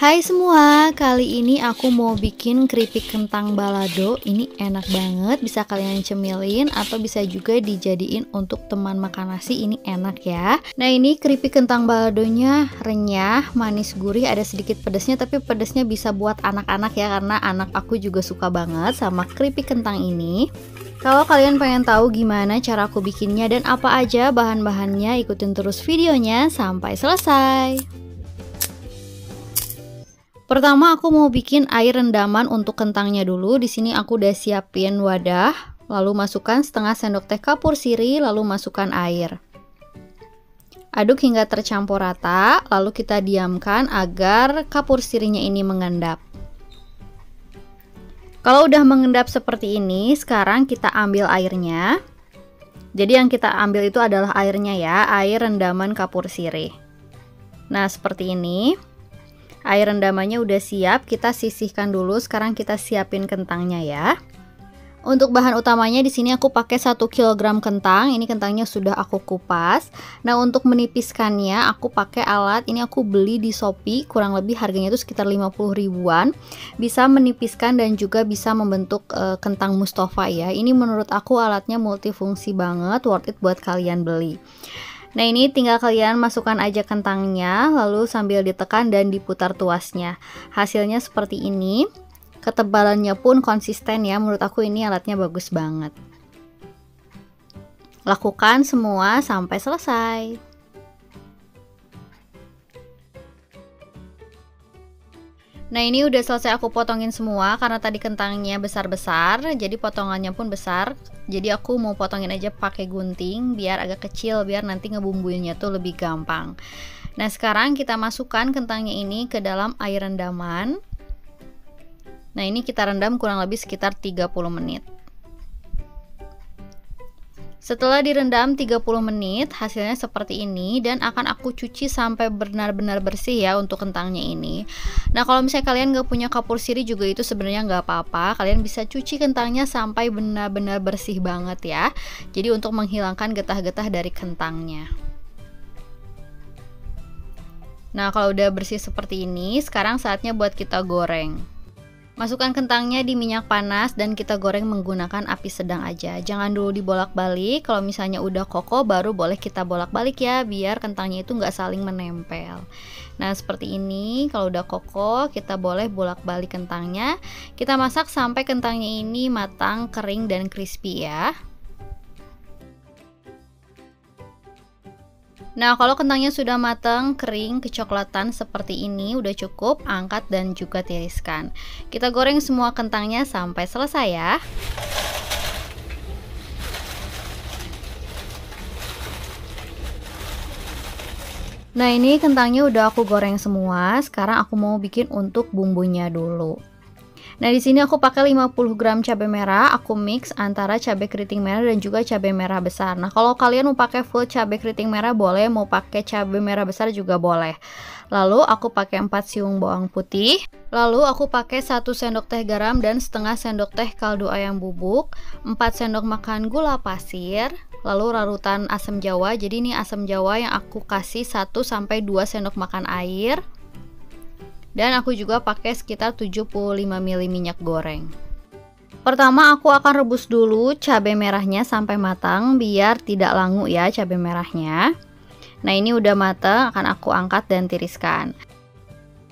Hai semua, kali ini aku mau bikin keripik kentang balado. Ini enak banget, bisa kalian cemilin atau bisa juga dijadiin untuk teman makan nasi. Ini enak ya. Nah, ini keripik kentang baladonya renyah, manis gurih, ada sedikit pedesnya, tapi pedesnya bisa buat anak-anak ya, karena anak aku juga suka banget sama keripik kentang ini. Kalau kalian pengen tahu gimana cara aku bikinnya dan apa aja bahan-bahannya, ikutin terus videonya sampai selesai. Pertama aku mau bikin air rendaman untuk kentangnya dulu. Di sini aku udah siapin wadah, lalu masukkan setengah sendok teh kapur sirih, lalu masukkan air. Aduk hingga tercampur rata, lalu kita diamkan agar kapur sirihnya ini mengendap. Kalau udah mengendap seperti ini, sekarang kita ambil airnya. Jadi yang kita ambil itu adalah airnya ya, air rendaman kapur sirih. Nah, seperti ini. Air rendamannya udah siap, kita sisihkan dulu. Sekarang kita siapin kentangnya ya. Untuk bahan utamanya di sini aku pakai 1 kg kentang. Ini kentangnya sudah aku kupas. Nah, untuk menipiskannya aku pakai alat. Ini aku beli di Shopee, kurang lebih harganya itu sekitar 50 ribuan. Bisa menipiskan dan juga bisa membentuk kentang Mustafa ya. Ini menurut aku alatnya multifungsi banget, worth it buat kalian beli. Nah, ini tinggal kalian masukkan aja kentangnya, lalu sambil ditekan dan diputar tuasnya. Hasilnya seperti ini. Ketebalannya pun konsisten ya, menurut aku ini alatnya bagus banget. Lakukan semua sampai selesai. Nah, ini udah selesai aku potongin semua karena tadi kentangnya besar-besar, jadi potongannya pun besar. Jadi aku mau potongin aja pakai gunting biar agak kecil, biar nanti ngebumbuinnya tuh lebih gampang. Nah, sekarang kita masukkan kentangnya ini ke dalam air rendaman. Nah, ini kita rendam kurang lebih sekitar 30 menit. Setelah direndam 30 menit, hasilnya seperti ini dan akan aku cuci sampai benar-benar bersih ya untuk kentangnya ini. Nah, kalau misalnya kalian nggak punya kapur sirih juga itu sebenarnya nggak apa-apa. Kalian bisa cuci kentangnya sampai benar-benar bersih banget ya. Jadi untuk menghilangkan getah-getah dari kentangnya. Nah, kalau udah bersih seperti ini, sekarang saatnya buat kita goreng. Masukkan kentangnya di minyak panas dan kita goreng menggunakan api sedang aja. Jangan dulu dibolak-balik. Kalau misalnya udah kokoh baru boleh kita bolak-balik ya, biar kentangnya itu nggak saling menempel. Nah, seperti ini. Kalau udah kokoh kita boleh bolak-balik kentangnya. Kita masak sampai kentangnya ini matang, kering dan crispy ya. Nah, kalau kentangnya sudah matang, kering, kecoklatan seperti ini udah cukup, angkat dan juga tiriskan. Kita goreng semua kentangnya sampai selesai ya. Nah, ini kentangnya udah aku goreng semua. Sekarang aku mau bikin untuk bumbunya dulu. Nah, di sini aku pakai 50 gram cabai merah, aku mix antara cabai keriting merah dan juga cabai merah besar. Nah, kalau kalian mau pakai full cabai keriting merah boleh, mau pakai cabai merah besar juga boleh. Lalu aku pakai 4 siung bawang putih. Lalu aku pakai 1 sendok teh garam dan setengah sendok teh kaldu ayam bubuk, 4 sendok makan gula pasir, lalu rarutan asam jawa. Jadi ini asam jawa yang aku kasih 1 sampai 2 sendok makan air. Dan aku juga pakai sekitar 75 ml minyak goreng. Pertama aku akan rebus dulu cabai merahnya sampai matang biar tidak langu ya cabai merahnya. Nah, ini udah matang, akan aku angkat dan tiriskan.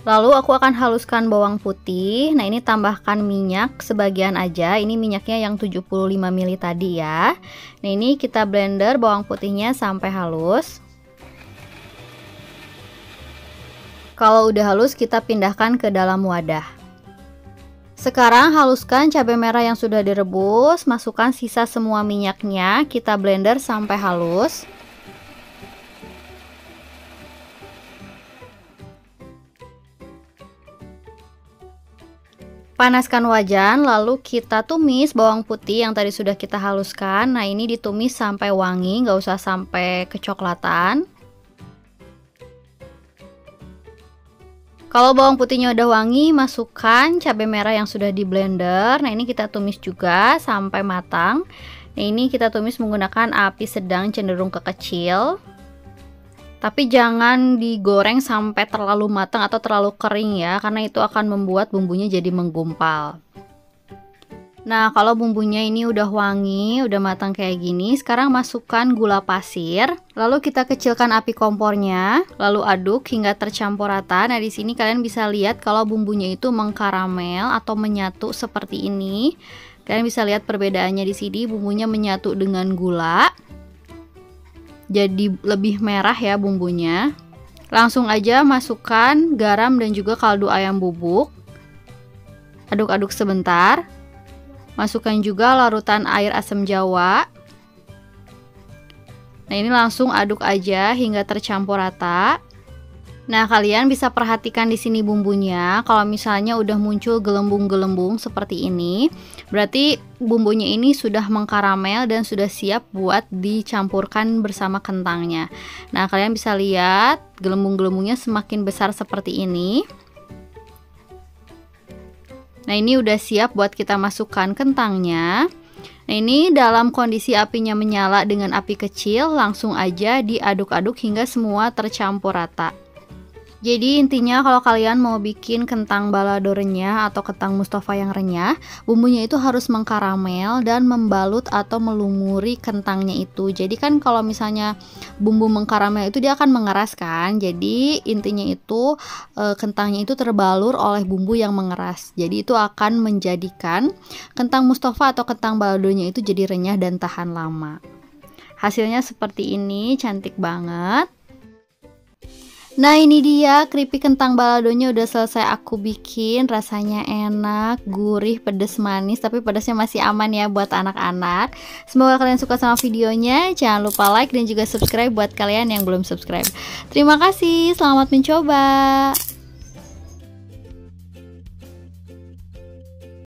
Lalu aku akan haluskan bawang putih. Nah, ini tambahkan minyak sebagian aja. Ini minyaknya yang 75 ml tadi ya. Nah, ini kita blender bawang putihnya sampai halus. Kalau udah halus kita pindahkan ke dalam wadah. Sekarang haluskan cabai merah yang sudah direbus, masukkan sisa semua minyaknya, kita blender sampai halus. Panaskan wajan, lalu kita tumis bawang putih yang tadi sudah kita haluskan. Nah, ini ditumis sampai wangi, nggak usah sampai kecoklatan. Kalau bawang putihnya udah wangi, masukkan cabai merah yang sudah di blender. Nah, ini kita tumis juga sampai matang. Nah, ini kita tumis menggunakan api sedang cenderung ke kecil. Tapi jangan digoreng sampai terlalu matang atau terlalu kering ya, karena itu akan membuat bumbunya jadi menggumpal. Nah, kalau bumbunya ini udah wangi, udah matang kayak gini, sekarang masukkan gula pasir. Lalu kita kecilkan api kompornya, lalu aduk hingga tercampur rata. Nah, di sini kalian bisa lihat kalau bumbunya itu mengkaramel atau menyatu seperti ini. Kalian bisa lihat perbedaannya di sini, bumbunya menyatu dengan gula. Jadi lebih merah ya bumbunya. Langsung aja masukkan garam dan juga kaldu ayam bubuk. Aduk-aduk sebentar. Masukkan juga larutan air asam jawa. Nah, ini langsung aduk aja hingga tercampur rata. Nah, kalian bisa perhatikan di sini bumbunya. Kalau misalnya udah muncul gelembung-gelembung seperti ini, berarti bumbunya ini sudah mengkaramel dan sudah siap buat dicampurkan bersama kentangnya. Nah, kalian bisa lihat gelembung-gelembungnya semakin besar seperti ini. Nah, ini udah siap buat kita masukkan kentangnya. Nah, ini dalam kondisi apinya menyala dengan api kecil, langsung aja diaduk-aduk hingga semua tercampur rata. Jadi intinya kalau kalian mau bikin kentang balado renyah atau kentang Mustafa yang renyah, bumbunya itu harus mengkaramel dan membalut atau melumuri kentangnya itu. Jadi kan kalau misalnya bumbu mengkaramel itu dia akan mengeras kan. Jadi intinya itu kentangnya itu terbalur oleh bumbu yang mengeras. Jadi itu akan menjadikan kentang Mustafa atau kentang baladonya itu jadi renyah dan tahan lama. Hasilnya seperti ini, cantik banget. Nah, ini dia keripik kentang baladonya udah selesai aku bikin. Rasanya enak, gurih, pedes, manis, tapi pedasnya masih aman ya buat anak-anak. Semoga kalian suka sama videonya. Jangan lupa like dan juga subscribe buat kalian yang belum subscribe. Terima kasih, selamat mencoba.